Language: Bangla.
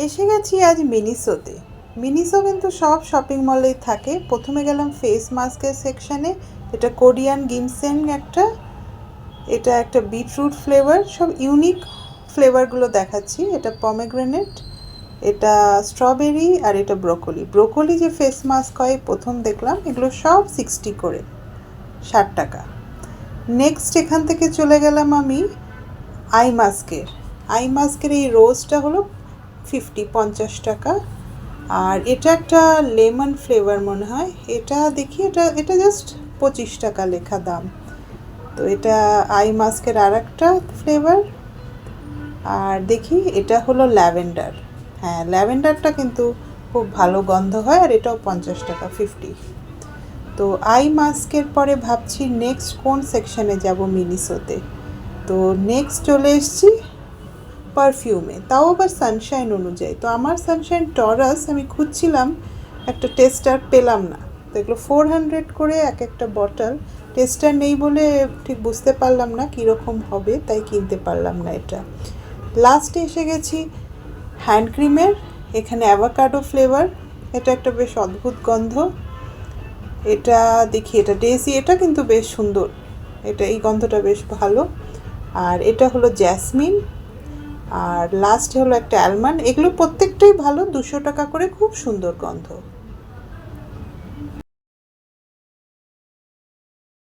এসে গেছি আজ মিনিসোতে। মিনিসো কিন্তু সব শপিং মলেই থাকে। প্রথমে গেলাম ফেস মাস্কের সেকশানে। এটা কোরিয়ান গিনসেং এটা একটা বিটরুট ফ্লেভার, সব ইউনিক ফ্লেভারগুলো দেখাচ্ছি। এটা পমেগ্রেনেট, এটা স্ট্রবেরি, আর এটা ব্রোকলি যে ফেস মাস্ক হয় প্রথম দেখলাম। এগুলো সব 60 করে, 60 টাকা। নেক্সট এখান থেকে চলে গেলাম আমি আই মাস্কের এই রোজটা হলো 50 টাকা। আর এটা একটা লেমন ফ্লেভার মনে হয়, এটা দেখি, এটা জাস্ট 25 টাকা লেখা দাম। তো এটা আই মাস্কের আর একটা ফ্লেভার। আর দেখি এটা হলো ল্যাভেন্ডার। হ্যাঁ, ল্যাভেন্ডারটা কিন্তু খুব ভালো গন্ধ হয়, আর এটাও 50 টাকা, 50। তো আই মাস্কের পরে ভাবছি নেক্সট কোন সেকশানে যাব মিনিসোতে। তো নেক্সট চলে এসেছি পারফিউমে, তাও আবার সানশাইন অনুযায়ী। তো আমার সানশাইন টরাস আমি খুঁজছিলাম, একটা টেস্টার পেলাম না। তো এগুলো 400 করে এক একটা বটল। টেস্টার নেই বলে ঠিক বুঝতে পারলাম না কীরকম হবে, তাই কিনতে পারলাম না এটা। লাস্টে এসে গেছি হ্যান্ড ক্রিমের, এখানে অ্যাভোকাডো ফ্লেভার। এটা একটা বেশ অদ্ভুত গন্ধ। এটা দেখি, এটা ডেজি, এটা কিন্তু বেশ সুন্দর, এই গন্ধটা বেশ ভালো। আর এটা হলো জ্যাসমিন। আর লাস্টে হলো একটা অ্যালমন্ড। এগুলো প্রত্যেকটাই ভালো, 200 টাকা করে, খুব সুন্দর গন্ধ।